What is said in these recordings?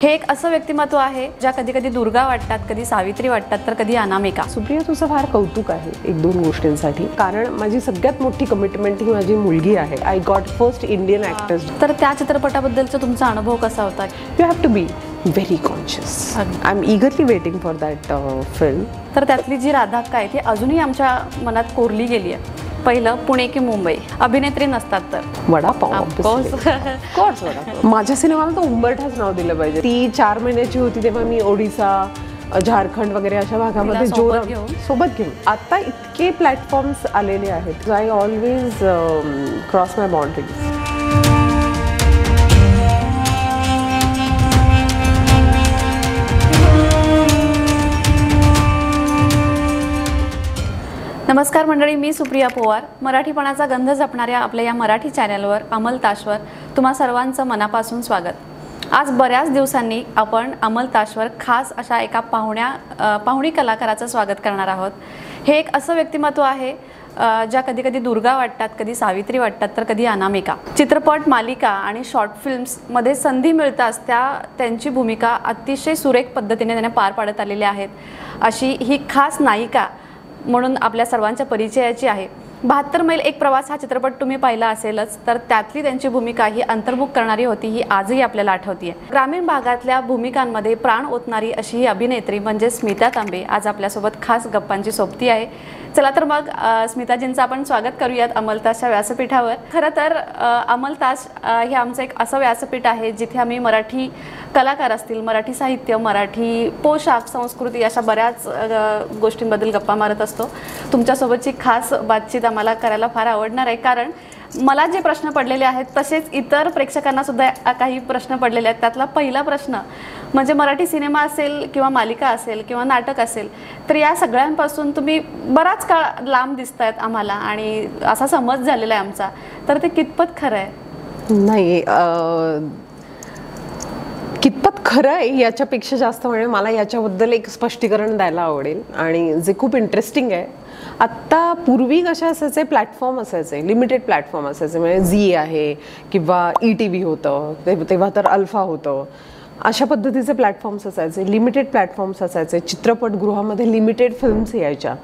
हे एक असं व्यक्तिमत्व आहे ज्या कधी कधी दुर्गा वाटतात, कधी सावित्री वाटतात, तर कधी अनामिका. सुप्रिया, तुझं फार कौतुक आहे एक दोन गोष्टींसाठी. कारण माझी सगळ्यात मोठी कमिटमेंट ही माझी मुलगी आहे. I got first Indian actors. तर त्या चित्रपटाबद्दलचा तुमचा अनुभव कसा होता? You have to be very conscious. I am eagerly waiting for that film. तर त्यातली जी राधाक्का आहे ती अजूनही आमच्या मनात कोरली गेली आहे. पहिलं, पुणे की मुंबई, अभिनेत्री नसतात तर वडापाव. कोर्स वडापाव. माझ्या सिनेमाला तर उंबरठाच नाव दिलं पाहिजे. ती 4 महिन्याची होती तेव्हा मी ओडिसा, झारखंड वगैरे अशा भागामध्ये सोबत घेऊन. आता इतके प्लॅटफॉर्म्स आलेले आहेत. I always cross my boundaries. नमस्कार मंडळी, मी सुप्रिया पवार. मराठीपणाचा गंध जपणाऱ्या आपल्या या मराठी चॅनलवर अमल ताशवर तुम्हा सर्वांचं मनापासून स्वागत. आज बऱ्याच दिवसांनी आपण अमल ताशवर खास अशा एका पाहुणी कलाकाराचं स्वागत करणार आहोत. हे एक असं व्यक्तिमत्व आहे ज्या कधी कधी दुर्गा वाटतात, कधी सावित्री वाटतात, तर कधी अनामिका. चित्रपट, मालिका आणि शॉर्ट फिल्म्समध्ये संधी मिळताच त्यांची भूमिका अतिशय सुरेख पद्धतीने त्याने पार पाडत आलेली आहेत. अशी ही खास नायिका म्हणून आपल्या सर्वांच्या परिचयाची आहे. 72 मैल एक प्रवास हा चित्रपट तुम्ही पाहिला असेलच, तर त्यातली त्यांची भूमिका ही अंतर्मुख करणारी होती. ही आजही आपल्याला आठवतीये. ग्रामीण भागातल्या भूमिकांमध्ये प्राण ओतणारी अशी ही अभिनेत्री म्हणजे स्मिता तांबे आज आपल्यासोबत खास गप्पांची सोबती आहे. चला तर मग स्मिताजींचं आपण स्वागत करूयात अमलताशच्या व्यासपीठावर. खरं तर अमलताश हे आमचं एक असं व्यासपीठ आहे जिथे आम्ही मराठी कलाकार असतील, मराठी साहित्य, मराठी पोशाख, संस्कृती अशा बऱ्याच गोष्टींबद्दल गप्पा मारत असतो. तुमच्यासोबतची खास बातचीत आम्हाला करायला फार आवडणार आहे, कारण मला जे प्रश्न पडलेले आहेत तसेच इतर प्रेक्षकांना सुद्धा काही प्रश्न पडलेले आहेत. त्यातला पहिला प्रश्न म्हणजे मराठी सिनेमा असेल किंवा मालिका असेल किंवा नाटक असेल, तर या सगळ्यांपासून तुम्ही बराच काळ लांब दिसतायत आम्हाला आणि असा समज झालेला आहे आमचा. तर ते कितपत खरं आहे? नाही, कितपत खरं आहे याच्यापेक्षा जास्त म्हणजे मला याच्याबद्दल एक स्पष्टीकरण द्यायला आवडेल आणि जे खूप इंटरेस्टिंग आहे. आत्ता पूर्वी कशा असायचे, प्लॅटफॉर्म असायचे, लिमिटेड प्लॅटफॉर्म असायचे. म्हणजे झी आहे किंवा ETV होतं, तेव्हा तर अल्फा होतं. अशा पद्धतीचे प्लॅटफॉर्म्स असायचे, लिमिटेड प्लॅटफॉर्म्स असायचे. चित्रपटगृहामध्ये लिमिटेड फिल्म्स यायच्या.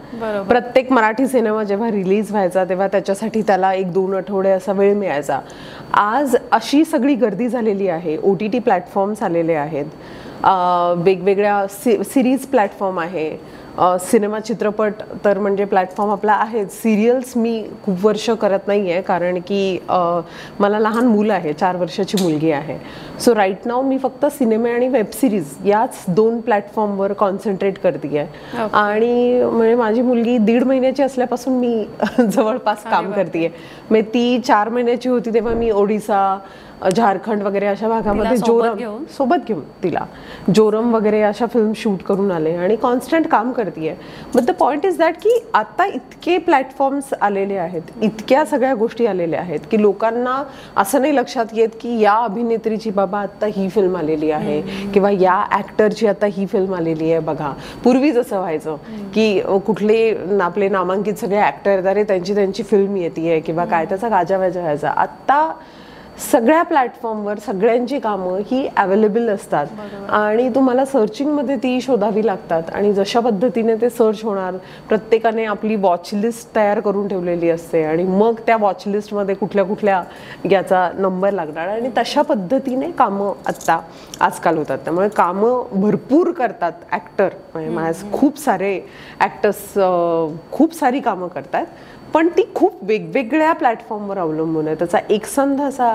प्रत्येक मराठी सिनेमा जेव्हा रिलीज व्हायचा तेव्हा त्याच्यासाठी त्याला 1-2 आठवडे असा वेळ मिळायचा. आज अशी सगळी गर्दी झालेली आहे. OTT प्लॅटफॉर्म्स आलेले आहेत, वेगवेगळ्या सिरीज प्लॅटफॉर्म आहे. सिनेमा चित्रपट तर म्हणजे प्लॅटफॉर्म आपला आहे. सिरियल्स मी खूप वर्ष करत नाही आहे, कारण की मला लहान मुलं आहे, 4 वर्षाची मुलगी आहे. सो राईट नाव मी फक्त सिनेमे आणि वेबसिरीज याच 2 प्लॅटफॉर्मवर कॉन्सन्ट्रेट करते आहे. आणि म्हणजे माझी मुलगी 1.5 महिन्याची असल्यापासून मी जवळपास काम करते. म्हणजे ती 4 महिन्याची होती तेव्हा मी ओडिसा, झारखंड वगैरे अशा भागामध्ये सोबत घेऊन तिला जोरम वगैरे अशा फिल्म शूट करून आले आणि कॉन्स्टंट काम करते. But the point is that की आता इतके प्लॅटफॉर्म्स आलेले आहेत, इतक्या सगळ्या गोष्टी आलेल्या आहेत की लोकांना असं नाही लक्षात येत की या अभिनेत्रीची बाबा आता ही फिल्म आलेली आहे किंवा या ॲक्टरची आता ही फिल्म आलेली आहे. बघा, पूर्वी जसं व्हायचं की कुठले आपले नामांकित सगळे ॲक्टर अरे त्यांची फिल्म येते किंवा काय त्याचा गाजावाजा व्हायचा. आत्ता सगळ्या प्लॅटफॉर्मवर सगळ्यांची कामं ही अवेलेबल असतात आणि तुम्हाला सर्चिंगमध्ये ती शोधावी लागतात आणि जशा पद्धतीने ते सर्च होणार, प्रत्येकाने आपली वॉचलिस्ट तयार करून ठेवलेली असते आणि मग त्या वॉचलिस्टमध्ये कुठल्या याचा नंबर लागणार आणि तशा पद्धतीने कामं आजकाल होतात. त्यामुळे कामं भरपूर करतात ॲक्टर. म्हणजे खूप सारे ॲक्टर्स खूप सारी कामं करतात, पण ती खूप वेगवेगळ्या प्लॅटफॉर्मवर अवलंबून आहे. त्याचा एकसंध असा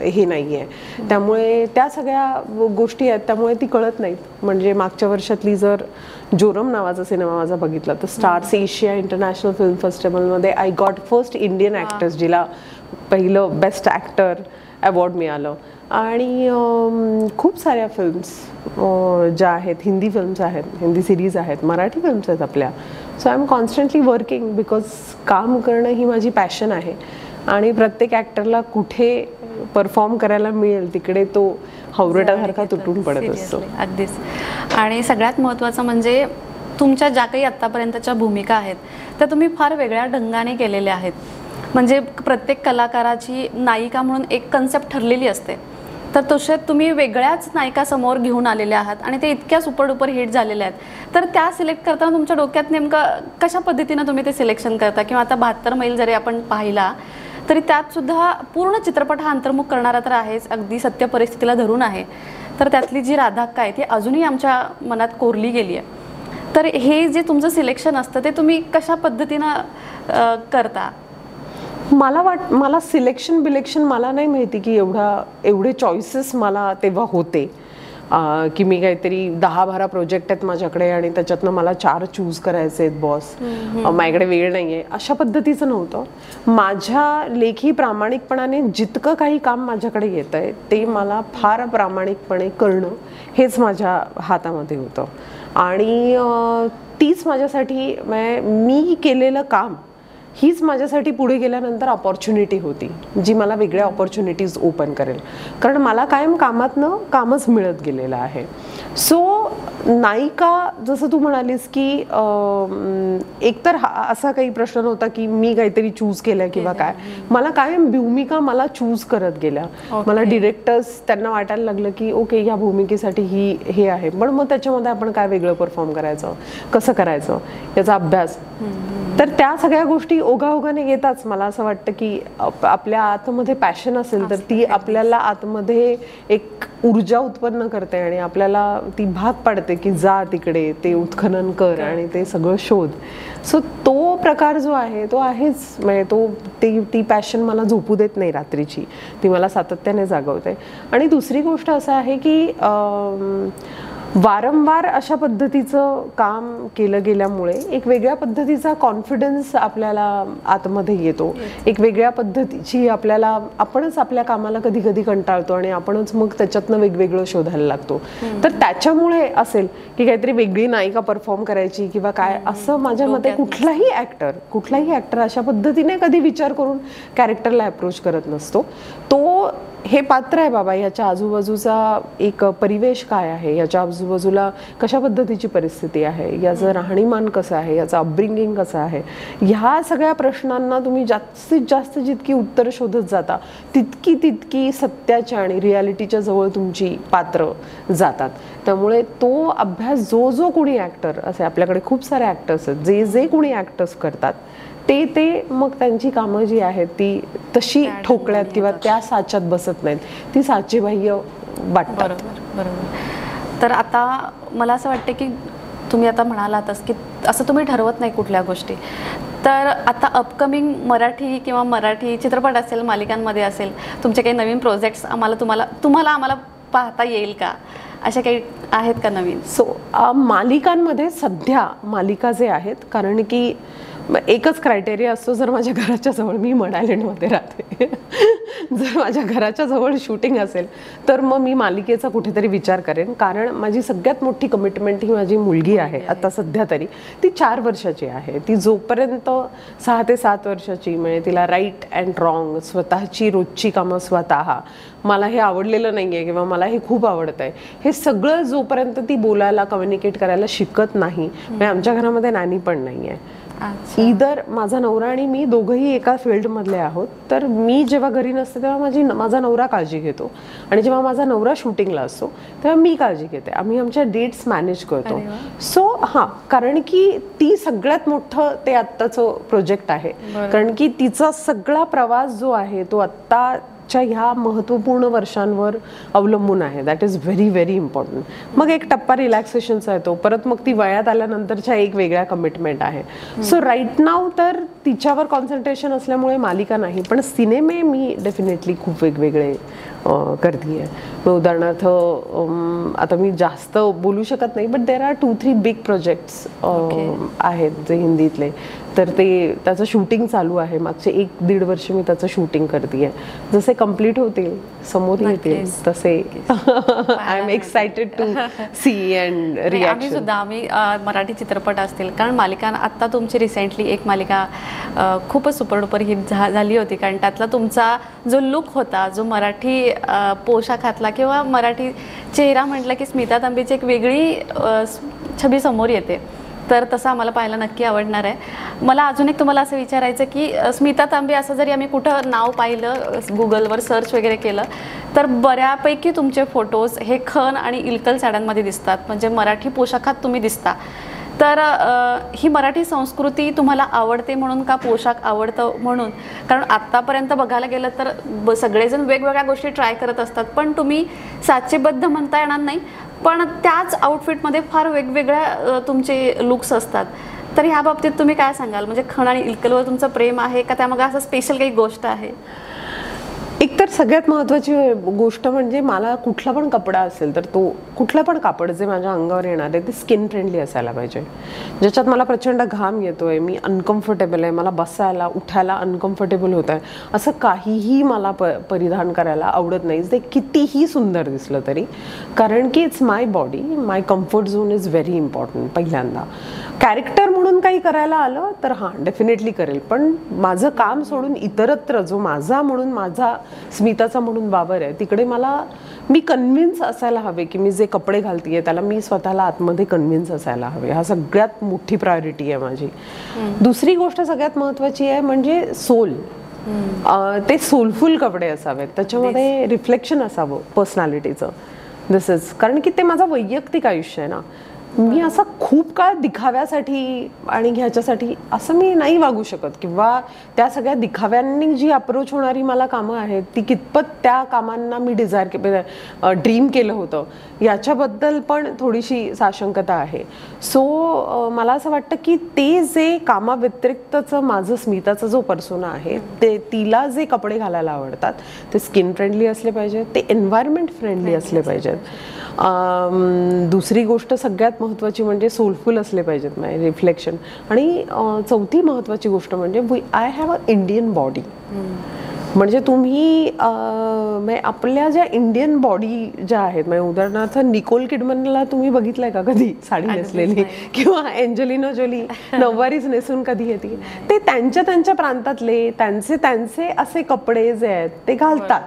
हे नाही आहे. त्यामुळे त्या सगळ्या गोष्टी आहेत, त्यामुळे ती कळत नाहीत. म्हणजे मागच्या वर्षातली जर जोरम नावाचा सिनेमा माझा बघितला तर स्टार्स एशिया इंटरनॅशनल फिल्म फेस्टिवलमध्ये I got first Indian actors, जिला पहिलं बेस्ट ॲक्टर अवॉर्ड मिळालं. आणि खूप साऱ्या फिल्म्स ज्या आहेत, हिंदी फिल्म्स आहेत, हिंदी सिरीज आहेत, मराठी फिल्म्स आहेत आपल्या. So I am constantly working because काम करणं ही माझी पॅशन आहे आणि प्रत्येक ॲक्टरला कुठे परफॉर्म करायला मिळेल तिकडे तो हावरटासारखा तुटून पडत असतो. अगदीच. आणि सगळ्यात महत्त्वाचं म्हणजे तुमच्या ज्या काही आत्तापर्यंतच्या भूमिका आहेत त्या तुम्ही फार वेगळ्या ढंगाने केलेल्या आहेत. म्हणजे प्रत्येक कलाकाराची नायिका म्हणून एक कन्सेप्ट ठरलेली असते तर तसे तुम्ही वेगळ्याच नायिकासमोर घेऊन आलेले आहात आणि ते इतक्या सुपरडुपर हिट झालेल्या आहेत, तर त्या सिलेक्ट करताना तुमच्या डोक्यात नेमकं कशा पद्धतीनं तुम्ही ते सिलेक्शन करता? किंवा आता 72 मैल जरी आपण पाहिला तरी त्यात सुद्धा पूर्ण चित्रपट हा अंतर्मुख करणारा तर आहेच, अगदी सत्य परिस्थितीला धरून आहे, तर त्यातली जी राधाक्का आहे ती अजूनही आमच्या मनात कोरली गेली आहे. तर हे जे तुमचं सिलेक्शन असतं ते तुम्ही कशा पद्धतीनं करता? मला सिलेक्शन बिलेक्शन मला नाही माहिती की एवढे चॉईसेस मला तेव्हा होते की मी काहीतरी 10-12 प्रोजेक्ट आहेत माझ्याकडे आणि त्याच्यातनं मला 4 चूज करायचे आहेत बॉस, माझ्याकडे वेळ नाही आहे, अशा पद्धतीचं नव्हतं. माझ्या लेखी प्रामाणिकपणाने जितकं काही काम माझ्याकडे येत आहे ते मला फार प्रामाणिकपणे करणं हेच माझ्या हातामध्ये होतं. आणि तीच माझ्यासाठी मी केलेलं काम हीच माझ्यासाठी पुढे गेल्यानंतर अपॉर्च्युनिटी होती जी मला वेगळ्या अपॉर्च्युनिटीज ओपन करेल, कारण मला कायम कामातनं कामच मिळत गेलेलं आहे. सो नायिका जसं तू म्हणालीस की एकतर असा काही प्रश्न नव्हता की मी काहीतरी चूज केलं किंवा काय, मला कायम भूमिका मला चूज करत गेल्या. मला डिरेक्टर्स त्यांना वाटायला लागलं की ओके ह्या भूमिकेसाठी हे आहे, पण मग त्याच्यामध्ये आपण काय वेगळं परफॉर्म करायचं, कसं करायचं याचा अभ्यास. तर त्या सगळ्या गोष्टी ओघाओघाने येताच मला असं वाटतं की आपल्या आतमध्ये पॅशन असेल तर ती आपल्याला आतमध्ये एक ऊर्जा उत्पन्न करते आणि आपल्याला ती भाग पाडते की जा तिकडे, ते उत्खनन कर आणि ते सगळं शोध. सो तो प्रकार जो आहे तो आहेच, म्हणजे ती पॅशन मला झोपू देत नाही रात्रीची, ती मला सातत्याने जागवते. आणि दुसरी गोष्ट असं आहे की वारंवार अशा पद्धतीचं काम केलं गेल्यामुळे एक वेगळ्या पद्धतीचा कॉन्फिडन्स आपल्याला आतमध्ये येतो, एक वेगळ्या पद्धतीची आपणच आपल्या कामाला कधी कधी कंटाळतो आणि आपणच मग त्याच्यातनं वेगवेगळं शोधायला लागतो. तर त्याच्यामुळे असेल की काहीतरी वेगळी नायिका परफॉर्म करायची किंवा काय असं माझ्या मते कुठलाही ॲक्टर अशा पद्धतीने कधी विचार करून कॅरेक्टरला अप्रोच करत नसतो. तो हे पात्र आहे बाबा, याच्या आजूबाजूचा एक परिवेश काय आहे, याच्या आजूबाजूला कशा पद्धतीची परिस्थिती आहे, याचं राहणीमान कसं आहे, याचं अपब्रिंगिंग कसं आहे, ह्या सगळ्या प्रश्नांना तुम्ही जास्तीत जास्त जितकी उत्तरं शोधत जाता तितकी सत्याच्या आणि रियालिटीच्या जवळ तुमची पात्र जातात. त्यामुळे तो अभ्यास जो कोणी ॲक्टर असे, आपल्याकडे खूप सारे ॲक्टर्स आहेत, जे कोणी ॲक्टर्स करतात ते मग त्यांची कामं जी आहेत ती तशी ठोकळ्यात किंवा त्या साच्यात बसत नाहीत, ती साचेबाह्य वाटतात. बरोबर. तर आता मला असं वाटतं की तुम्ही आता म्हणालातच की असं तुम्ही ठरवत नाही कुठल्या गोष्टी, तर आता अपकमिंग मराठी किंवा मराठी चित्रपट असेल, मालिकांमध्ये असेल, तुमचे काही नवीन प्रोजेक्ट्स आम्हाला पाहता येईल का, अशा काही आहेत का नवीन? मालिकांमध्ये सध्या मालिका जे आहेत, कारण की एकच क्रायटेरिया असतो, जर माझ्या घराच्या जवळ, मी मड आयलंडमध्ये राहते, जर माझ्या घराच्या जवळ शूटिंग असेल तर मग मी मालिकेचा कुठेतरी विचार करेन. कारण माझी सगळ्यात मोठी कमिटमेंट ही माझी मुलगी आहे. आता सध्या तरी ती 4 वर्षाची आहे. ती जोपर्यंत 6 ते 7 वर्षाची, म्हणजे तिला राईट अँड रॉंग, स्वतःची रोजची कामं स्वतः, मला हे आवडलेलं नाही आहे किंवा मला हे खूप आवडतं आहे, हे सगळं जोपर्यंत ती बोलायला, कम्युनिकेट करायला शिकत नाही, म्हणजे आमच्या घरामध्ये नानी पण नाही आहे. इधर माझा नवरा आणि मी दोघंही एका फील्डमधले आहोत, तर मी जेव्हा घरी नसते तेव्हा माझा नवरा काळजी घेतो आणि जेव्हा माझा नवरा शूटिंगला असतो तेव्हा मी काळजी घेते. आम्ही आमच्या डेट्स मॅनेज करतो. सो कारण की ती सगळ्यात मोठं ते आत्ताचं प्रोजेक्ट आहे, कारण की तिचा सगळा प्रवास जो आहे तो आत्ताच्या ह्या महत्त्वपूर्ण वर्षांवर अवलंबून आहे. That is very very important. मग एक टप्पा रिलॅक्सेशनचा येतो, परत मग ती वयात आल्यानंतरच्या एक वेगळ्या कमिटमेंट आहे. सो राईट नाव तर तिच्यावर कॉन्सन्ट्रेशन असल्यामुळे मालिका नाही, पण सिनेमे मी डेफिनेटली खूप वेगवेगळे करते आहे. उदाहरणार्थ आता मी जास्त बोलू शकत नाही, but there are 2-3 big projects आहेत जे हिंदीतले, तर त्याचं शूटिंग चालू आहे. मागचे 1-1.5 वर्ष मी त्याचं शूटिंग करते आहे. जसे कम्प्लीट होतील, समोर येतील, तसे I am excited to see and reaction. आम्ही मराठी चित्रपट असतील, कारण मालिका आत्ता तुमची रिसेंटली एक मालिका खूपच सुपरडुपर हिट झाली होती, कारण त्यातला तुमचा जो लुक होता, जो मराठी पोशाखातला किंवा मराठी चेहरा म्हटलं की स्मिता तांबेची एक वेगळी छबी समोर येते, तर तसं आम्हाला पाहायला नक्की आवडणार आहे. मला अजून एक तुम्हाला असं विचारायचं की स्मिता तांबे असं जरी आम्ही कुठं नाव पाहिलं, गुगलवर सर्च वगैरे केलं, तर बऱ्यापैकी तुमचे फोटोज हे खण आणि इलकल साड्यांमध्ये दिसतात, म्हणजे मराठी पोशाखात तुम्ही दिसता. तर ही मराठी संस्कृती तुम्हाला आवडते म्हणून का पोशाख आवडतं म्हणून? कारण आत्तापर्यंत बघायला गेलं तर सगळेजण वेगवेगळ्या गोष्टी ट्राय करत असतात, पण तुम्ही साचेबद्ध म्हणता येणार नाही, पण त्याच आउटफिटमध्ये फार वेगवेगळ्या तुमचे लुक्स असतात. तर ह्या बाबतीत तुम्ही काय सांगाल? म्हणजे खण आणि इलकलवर तुमचं प्रेम आहे का त्यामागे असं स्पेशल काही गोष्ट आहे? एकतर सगळ्यात महत्त्वाची गोष्ट म्हणजे मला कुठला पण कपडा असेल तर तो कुठला पण कापड जे माझ्या अंगावर येणार आहे ते स्किन फ्रेंडली असायला पाहिजे. ज्याच्यात मला प्रचंड घाम येतोय, मी अनकम्फर्टेबल आहे, मला बसायला उठायला अनकम्फर्टेबल होत आहे, असं काहीही मला परिधान करायला आवडत नाही, ते कितीही सुंदर दिसलं तरी. कारण की it's my body, my comfort zone is very important. पहिल्यांदा कॅरेक्टर म्हणून काही करायला आलं तर हां डेफिनेटली करेल, पण माझं काम सोडून इतरत्र जो माझा म्हणून माझा स्मिताचा म्हणून वावर आहे तिकडे मी कन्व्हिन्स असायला हवे की मी जे कपडे घालतीये त्याला मी स्वतःला आतमध्ये कन्व्हिन्स असायला हवे. हा सगळ्यात मोठी प्रायोरिटी आहे माझी. दुसरी गोष्ट सगळ्यात महत्त्वाची आहे म्हणजे सोल. ते सोलफुल कपडे असावेत, त्याच्यामध्ये रिफ्लेक्शन असावं पर्सनॅलिटीचं. दिस इज कारण की ते माझं वैयक्तिक आयुष्य आहे ना. मी असं खूप काळ दिखाव्यासाठी आणि ह्याच्यासाठी असं मी नाही वागू शकत, किंवा त्या सगळ्या दिखाव्यांनी जी अप्रोच होणारी मला कामं आहेत ती कितपत त्या कामांना मी ड्रीम केलं होतं याच्याबद्दल पण थोडीशी साशंकता आहे. सो मला असं वाटतं की ते जे कामाव्यतिरिक्तचं माझं स्मिताचा जो पर्सोना आहे ते तिला जे कपडे घालायला आवडतात ते स्किन फ्रेंडली असले पाहिजेत, ते एन्व्हायरमेंट फ्रेंडली असले पाहिजेत. दुसरी गोष्ट सगळ्यात महत्त्वाची म्हणजे सोलफुल असले पाहिजेत माझे रिफ्लेक्शन. आणि चौथी महत्त्वाची गोष्ट म्हणजे I have a Indian body. म्हणजे तुम्ही आपल्या ज्या इंडियन बॉडी ज्या आहेत, म्हणजे उदाहरणार्थ निकोल किडमनला तुम्ही बघितलंय का कधी साडी नेसलेली, किंवा एंजेलिना जोली नऊवारीच नेसून कधी येते? ते त्यांच्या प्रांतातले त्यांचे असे कपडे जे आहेत ते घालतात,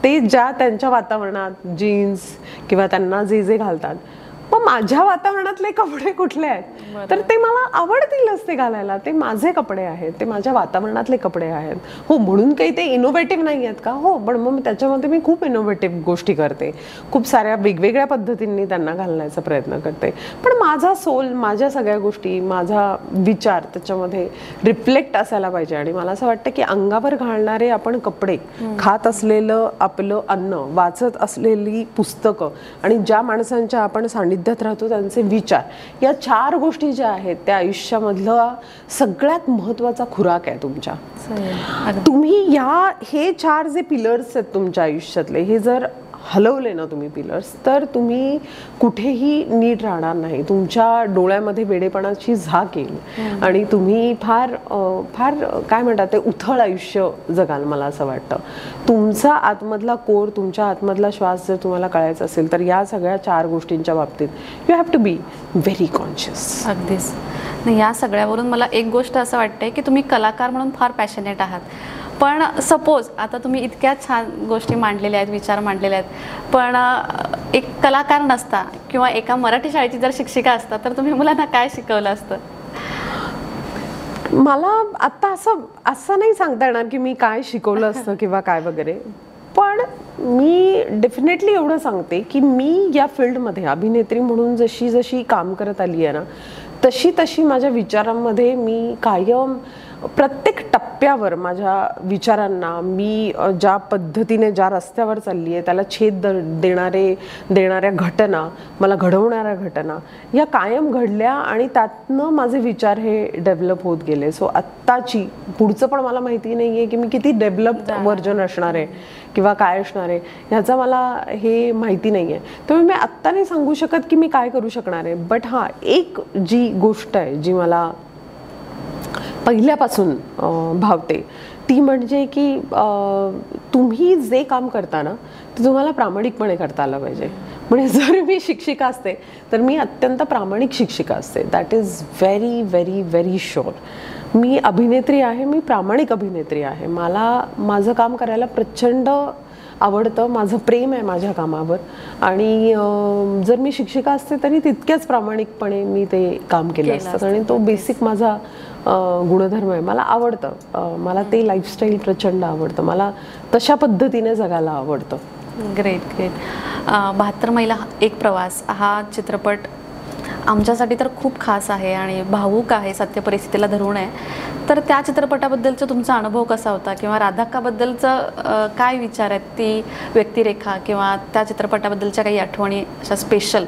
ते ज्या त्यांच्या वातावरणात जीन्स किंवा त्यांना जे घालतात. मग माझ्या वातावरणातले कपडे कुठले आहेत तर ते मला आवडतीलच ते घालायला. ते माझे कपडे आहेत, ते माझ्या वातावरणातले कपडे आहेत. हो, म्हणून काही ते इनोव्हेटिव्ह नाही आहेत का? हो, पण मग त्याच्यामध्ये मी खूप इनोव्हेटिव्ह गोष्टी करते, खूप साऱ्या वेगवेगळ्या पद्धतींनी त्यांना घालण्याचा प्रयत्न करते. पण माझा सोल, माझ्या सगळ्या गोष्टी, माझा विचार त्याच्यामध्ये रिफ्लेक्ट असायला पाहिजे. आणि मला असं वाटतं की अंगावर घालणारे आपण कपडे, खात असलेलं आपलं अन्न, वाचत असलेली पुस्तकं आणि ज्या माणसांच्या आपण सान्निध्यात राहतो त्यांचे विचार, या 4 गोष्टी ज्या आहेत त्या आयुष्यामधला सगळ्यात महत्त्वाचा खुराक आहे तुमच्या. तुम्ही हे 4 जे पिलर्स आहेत तुमच्या आयुष्यातले, हे जर हलवले ना तुम्ही पिलर्स, तर तुम्ही कुठेही नीट राहणार नाही. तुमच्या डोळ्यामध्ये वेडेपणाची झाक येईल आणि तुम्ही फार काय म्हणतात ते उथळ आयुष्य जगाल. मला असं वाटतं तुमचा आतमधला कोर, तुमच्या आतमधला श्वास जर तुम्हाला कळायचा असेल तर या सगळ्या 4 गोष्टींच्या बाबतीत you have to be very conscious. अगदीच. या सगळ्यावरून मला एक गोष्ट असं वाटते की तुम्ही कलाकार म्हणून फार पॅशनेट आहात. पण सपोज आता तुम्ही इतक्या छान गोष्टी मांडलेल्या आहेत, विचार मांडलेले आहेत, पण एक कलाकार नसता किंवा एका मराठी शाळेची जर शिक्षिका असता तर तुम्ही मुलांना काय शिकवलं असतं? मला आता असं नाही सांगता येणार की मी काय शिकवलं असतं किंवा काय वगैरे, पण मी डेफिनेटली एवढं सांगते की मी या फील्डमध्ये अभिनेत्री म्हणून जशी काम करत आली आहे ना, तशी माझ्या विचारांमध्ये मी कायम प्रत्येक टप्प्यावर माझ्या विचारांना मी ज्या पद्धतीने ज्या रस्त्यावर चालली आहे त्याला छेद देणाऱ्या घटना, मला घडवणाऱ्या घटना या कायम घडल्या आणि त्यातनं माझे विचार हे डेव्हलप होत गेले. सो आत्ताची पुढचं पण मला माहिती नाही आहे की मी किती डेव्हलप्ड व्हर्जन असणार आहे किंवा काय असणार आहे ह्याचं मला हे माहिती नाही आहे. त्यामुळे मी आत्ता नाही सांगू शकत की मी काय करू शकणार आहे. बट हां, एक जी गोष्ट आहे जी मला पहिल्यापासून भावते ती म्हणजे की तुम्ही जे काम करता ना ते तुम्हाला प्रामाणिकपणे करता आलं पाहिजे. म्हणजे जर मी शिक्षिका असते तर मी अत्यंत प्रामाणिक शिक्षिका असते. That is very very very sure. मी अभिनेत्री आहे, मी प्रामाणिक अभिनेत्री आहे. मला माझं काम करायला प्रचंड आवडतं, माझं प्रेम आहे माझ्या कामावर आणि जर मी शिक्षिका असते तरी तितक्याच प्रामाणिकपणे मी ते काम केलं असतं आणि तो बेसिक माझा गुणधर्म आहे. मला आवडतं, मला ते लाईफस्टाईल प्रचंड आवडतं, मला तशा पद्धतीने जगायला आवडतं. Great great. 72 मैल एक प्रवास हा चित्रपट आमच्यासाठी तर खूप खास आहे आणि भावूक आहे, सत्य परिस्थितीला धरून आहे. तर त्या चित्रपटाबद्दलचा तुमचा अनुभव कसा होता किंवा राधाक्काबद्दलचं काय विचार आहेत, ती व्यक्तिरेखा किंवा त्या चित्रपटाबद्दलच्या काही आठवणी अशा स्पेशल?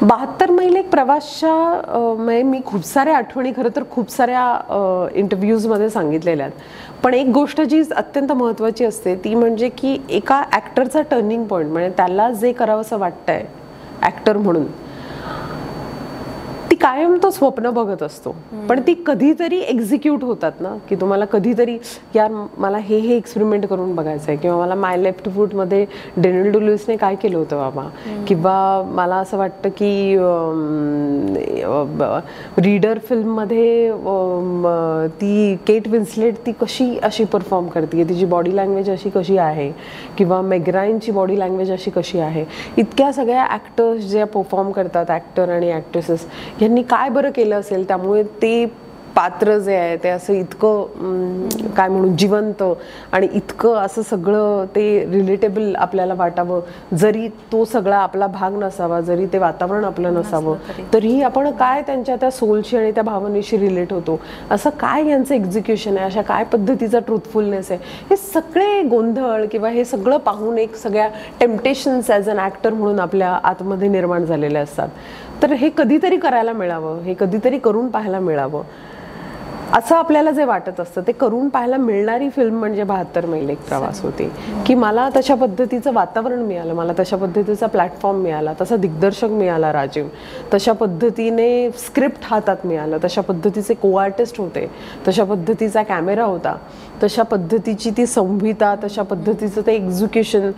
72 मैल एक प्रवासच्या मी खूप साऱ्या आठवणी खरं तर खूप साऱ्या इंटरव्ह्यूजमध्ये सांगितलेल्या आहेत. पण एक गोष्ट जी अत्यंत महत्त्वाची असते ती म्हणजे की एका ॲक्टरचा टर्निंग पॉईंट, म्हणजे त्याला जे करावंसं वाटतंय ॲक्टर म्हणून, ती कायम तो स्वप्न बघत असतो, पण ती कधीतरी एक्झिक्यूट होतात ना, की तुम्हाला कधीतरी यार मला हे एक्सपेरिमेंट करून बघायचं आहे, किंवा मला माय लेफ्ट फूटमध्ये डेनियल डे लुईसने काय केलं होतं बाबा, किंवा मला असं वाटतं की रीडर फिल्ममध्ये ती केट विन्सलेट ती कशी अशी परफॉर्म करते, तिची बॉडी लँग्वेज अशी कशी आहे, किंवा मेग रायनची बॉडी लँग्वेज अशी कशी आहे. इतक्या सगळ्या ॲक्टर्स जे परफॉर्म करतात, ॲक्टर आणि ॲक्ट्रेसेस, यांनी काय बरं केलं असेल त्यामुळे ते पात्र जे आहे ते असं इतकं काय म्हणू जिवंत आणि इतकं असं सगळं ते रिलेटेबल आपल्याला वाटावं, जरी तो सगळा आपला भाग नसावा, जरी ते वातावरण आपलं नसावं, तरीही आपण काय त्यांच्या त्या सोलशी आणि त्या भावनेशी रिलेट होतो. असं काय यांचं एक्झिक्युशन आहे, अशा काय पद्धतीचा ट्रूथफुलनेस आहे, हे सगळे गोंधळ किंवा हे सगळं पाहून एक सगळ्या टेम्पटेशन्स ॲज अन ॲक्टर म्हणून आपल्या आतमध्ये निर्माण झालेले असतात. तर हे कधीतरी करायला मिळावं, हे कधीतरी करून पाहायला मिळावं असं आपल्याला जे वाटत असतं, ते करून पाहायला मिळणारी फिल्म म्हणजे 72 मैल एक प्रवास होती. की मला तशा पद्धतीचं वातावरण मिळालं, मला तशा पद्धतीचा प्लॅटफॉर्म मिळाला, तसा दिग्दर्शक मिळाला राजीव, तशा पद्धतीने स्क्रिप्ट हातात मिळालं, तशा पद्धतीचे को आर्टिस्ट होते, तशा पद्धतीचा कॅमेरा होता, तशा पद्धतीची ती संहिता, तशा पद्धतीचं ते एक्झिक्युशन,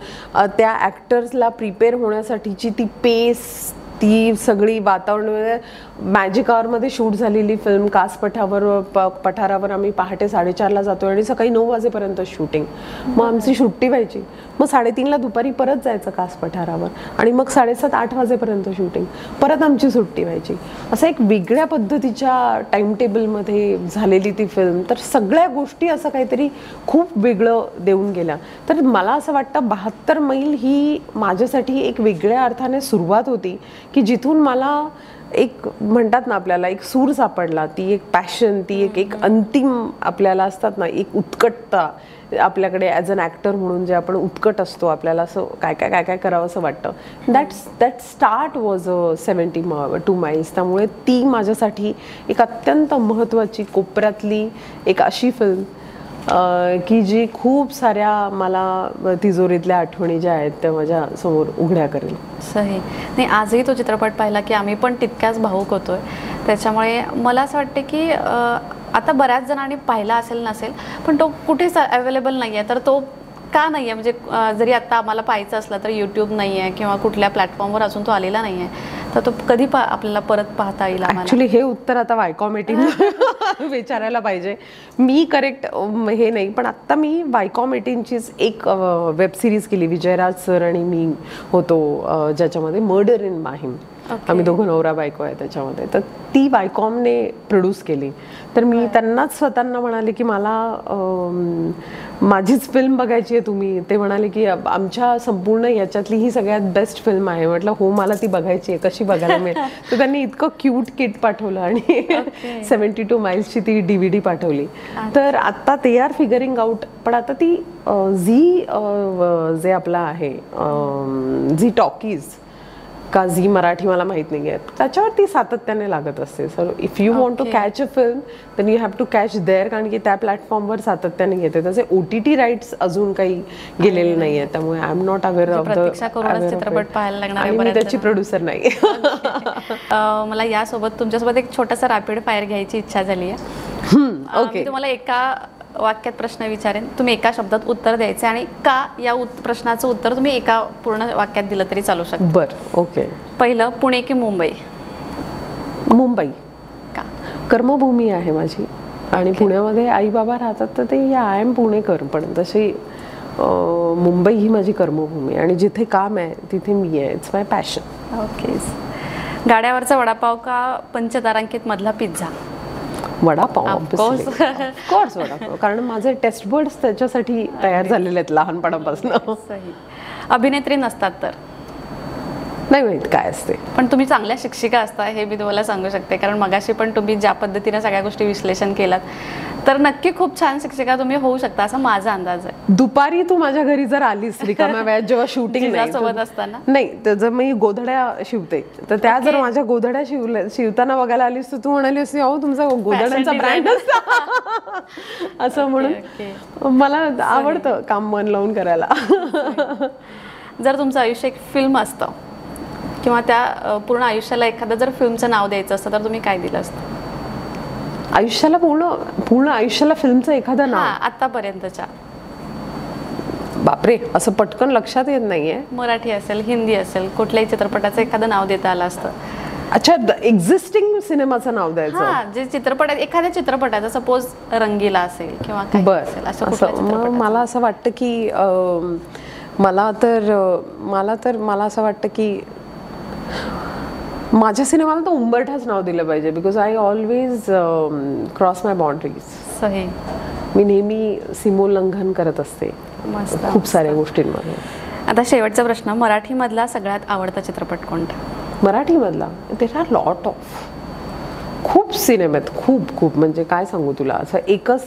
त्या ॲक्टर्सला प्रिपेअर होण्यासाठीची ती पेस, ती सगळी वातावरण. मॅजिक आवरमध्ये शूट झालेली फिल्म, कास पठारावर आम्ही पहाटे 4:30ला जातो आणि सकाळी 9 वाजेपर्यंत शूटिंग. मग आमची सुट्टी व्हायची, मग 3:30ला दुपारी परत जायचं कास पठारावर आणि मग 7:30-8 वाजेपर्यंत शूटिंग, परत आमची सुट्टी व्हायची. असं एक वेगळ्या पद्धतीच्या टाइम टेबलमध्ये झालेली ती फिल्म. तर सगळ्या गोष्टी असं काहीतरी खूप वेगळं देऊन गेल्या. तर मला असं वाटतं 72 मैल ही माझ्यासाठी एक वेगळ्या अर्थाने सुरुवात होती, की जिथून मला एक म्हणतात ना आपल्याला एक सूर सापडला, ती एक पॅशन, ती एक अंतिम आपल्याला असतात ना एक उत्कटता आपल्याकडे ॲज अन ॲक्टर म्हणून जे आपण उत्कट असतो, आपल्याला असं काय काय काय काय करावं असं वाटतं. That start was 72 miles. त्यामुळे ती माझ्यासाठी एक अत्यंत महत्त्वाची कोपऱ्यातली एक अशी फिल्म की जी खूप साऱ्या मला तिजोरीतल्या आठवणी ज्या आहेत त्या माझ्या समोर उघड्या करेल. सही. नाही, आजही तो चित्रपट पाहिला की आम्ही पण तितक्याच भावूक होतोय. त्याच्यामुळे मला असं वाटते की आता बऱ्याच जणांनी पाहिला असेल नसेल, पण तो कुठेच अवेलेबल नाही आहे. तर तो का नाही आहे, म्हणजे जरी आता आम्हाला पाहायचं असलं तर यूट्यूब नाही आहे किंवा कुठल्या प्लॅटफॉर्मवर अजून तो आलेला नाही आहे, तर तो कधी आपल्याला परत पाहता येईल? ॲक्च्युली हे उत्तर आता वायकॉम 18 विचारायला पाहिजे. मी करेक्ट हे नाही, पण आत्ता मी वायकॉम 18चीच एक वेब सिरीज केली, विजयराज सर आणि मी होतो, ज्याच्यामध्ये मर्डर इन माहीम, आम्ही दोघं नवरा बायको आहे त्याच्यामध्ये. तर ती वायकॉमने प्रोड्यूस केली. तर मी त्यांनाच स्वतःना म्हणाले की मला माझीच फिल्म बघायची आहे तुम्ही. ते म्हणाले की आमच्या संपूर्ण याच्यातली ही सगळ्यात बेस्ट फिल्म आहे. म्हटलं हो, मला ती बघायची आहे, कशी बघायला मिळेल? तर त्यांनी इतकं क्यूट किट पाठवलं आणि 72 माइल्सची ती DVD पाठवली. तर आत्ता ते आर फिगरिंग आउट. पण आता ती झी जे आपला आहे झी टॉकीज का झी मराठी मला माहीत नाही आहे, त्याच्यावर ती सातत्याने लागत असते. So if you want to catch a film then you have to catch there, कारण की त्या प्लॅटफॉर्मवर सातत्याने येते. त्याचे OTT राईट्स अजून काही गेलेले नाही आहेत, त्यामुळे I am not aware of the चित्रपट पाहायला लागणार. आणि मी त्याची प्रोड्युसर नाही. मला यासोबत तुमच्यासोबत एक छोटासा रॅपिड फायर घ्यायची इच्छा झाली आहे. ओके, तुम्हाला एका वाक्यात प्रश्न विचारेन, तुम्ही एका शब्दात उत्तर द्यायचे आणि का या प्रश्नाचं उत्तर तुम्ही एका पूर्ण वाक्यात दिलं तरी चालू शकतं. बरं, ओके. पहिलं, पुणे की मुंबई? मुंबई. का? कर्मभूमी आहे माझी आणि पुण्यामध्ये आई बाबा राहतात, तर ते आय एम पुणेकर. पण तशी मुंबई ही माझी कर्मभूमी आणि जिथे काम आहे तिथे मी आहे. It's my passion. ओके. गाड्यावरचा वडापाव का पंचतारांकित मधला pizza? Vada pav Of course. Of course vada pav, कारण माझे टेस्ट बर्ड्स त्याच्यासाठी तयार झालेले आहेत लहानपणापासून. सही. अभिनेत्री नसतात तर? नाही माहित काय असते. पण तुम्ही चांगल्या शिक्षिका असता हे मी तुम्हाला सांगू शकते, कारण मगाशी पण तुम्ही ज्या पद्धतीने सगळ्या गोष्टी विश्लेषण केलात तर नक्की खूप छान शिक्षिका तुम्ही होऊ शकता असा माझा अंदाज आहे. दुपारी तू माझ्या घरी जर आलीस रिकाम्या वेळात जेव्हा शूटिंग सोबत असताना? नाही, तर जर मी गोधड्या शिवते तर त्या जर माझ्या गोधड्या शिवताना बघायला आलीस तर तू म्हणाली असती अहो तुमचा गोधड्यांचा ब्रँड असता असं म्हणून मला आवडतं काम मन लावून करायला. जर तुमचं आयुष्य एक फिल्म असतं किंवा त्या पूर्ण आयुष्याला एखादं जर फिल्मचं नाव द्यायचं असतं तर तुम्ही काय दिलं असतं? आयुष्याला पूर्ण आयुष्याला फिल्मचं एखादं नाव? आतापर्यंतच्या. बापरे, असं पटकन लक्षात येत नाहीये. मराठी असेल, हिंदी असेल, कुठल्याही चित्रपटाचं एखादं नाव देता आलं असतं. अच्छा, एक्झिस्टिंग सिनेमाचं नाव द्यायचं? हा, जे चित्रपट एखाद्या चित्रपटाचं सपोज रंगीला असेल किंवा काही असेल असं कुठल्या चित्रपटाचं? मला असं वाटतं की मला असं वाटतं की माझ्या सिनेमाला तर उंबरठाच नाव दिलं पाहिजे, because I always cross my boundaries. सही. मी नेहमी सीमोल्लंघन करत असते मस्त. खूप साऱ्या गोष्टींमध्ये. आता शेवटचा प्रश्न, मराठीमधला सगळ्यात आवडता चित्रपट कोणता? मराठीमधला देर आर लॉट ऑफ, खूप सिनेमात, खूप म्हणजे काय सांगू तुला. असं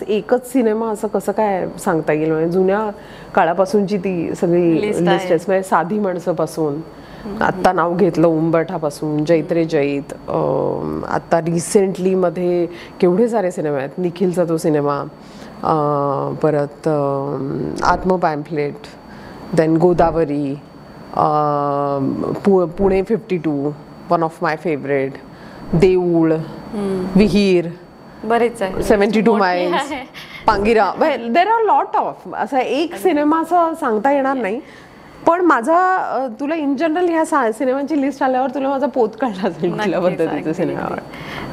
एकच सिनेमा असं कसं काय सांगता येईल. म्हणजे जुन्या काळापासूनची ती सगळी लिस्ट आहे. म्हणजे साधी माणसापासून आत्ता नाव घेतलं उंबरठापासून, जैत रे जैत, आत्ता रिसेंटली मध्ये केवढे सारे सिनेमा आहेत. निखिलचा तो सिनेमा, परत Aatmapamphlet, then Godavari, Pune 52 one of my favourite, Deool, Vihir, बरेच आहे, 72 miles, Pangira. There are lot of. असा एक सिनेमा असं सांगता येणार नाही, पण माझा तुला इन जनरल ह्या सिनेमांची लिस्ट आल्यावर तुला माझा पोत कळला जाईल कुठल्या पद्धतीचे सिनेमावर.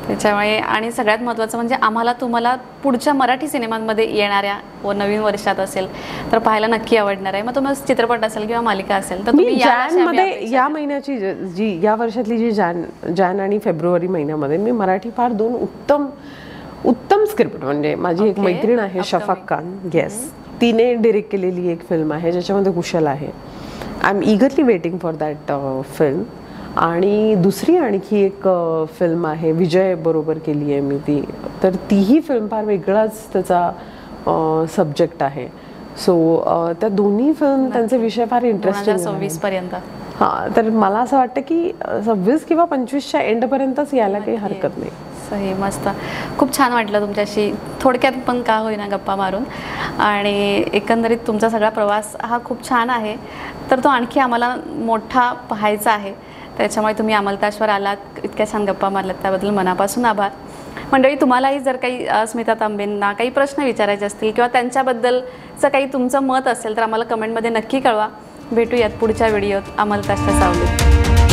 त्याच्यामुळे आणि सगळ्यात महत्त्वाचं म्हणजे आम्हाला तुम्हाला पुढच्या मराठी सिनेमांमध्ये येणाऱ्या व नवीन वर्षात असेल तर पाहायला नक्की आवडणार आहे. मग तुम्हाला चित्रपट असेल किंवा मालिका असेल तर तुम्ही जॅनमध्ये या महिन्याची जी या वर्षातली जी जॅन आणि फेब्रुवारी महिन्यामध्ये मी मराठी फार 2 उत्तम स्क्रिप्ट, म्हणजे माझी एक मैत्रीण आहे शफाक खान, येस, तिने डिरेक्ट केलेली एक फिल्म आहे ज्याच्यामध्ये कुशल आहे. I am eagerly waiting for that film. आणि दुसरी आणखी एक फिल्म आहे, विजय बरोबर केली आहे मी ती, तर तीही फिल्म फार वेगळाच त्याचा सब्जेक्ट आहे. सो त्या दोन्ही फिल्म त्यांचे विषय फार इंटरेस्टिंग 2026 पर्यंत. हां, तर मला असं वाटतं की 26 किंवा 25च्या एंडपर्यंतच यायला काही हरकत नाही. सही, मस्त. खूप छान वाटलं तुमच्याशी थोडक्यात पण का होईना गप्पा मारून, आणि एकंदरीत तुमचा सगळा प्रवास हा खूप छान आहे, तर तो आणखी आम्हाला मोठा पाहायचा आहे. त्याच्यामुळे तुम्ही अंमलताशवर आलात, इतक्या छान गप्पा मारलात, त्याबद्दल मनापासून आभार. मंडळी, तुम्हालाही जर काही स्मिता तांबेंना काही प्रश्न विचारायचे असतील किंवा त्यांच्याबद्दलचं काही तुमचं मत असेल तर आम्हाला कमेंटमध्ये नक्की कळवा. भेटूयात पुढच्या व्हिडिओत अंमलताशच्या सावलीत.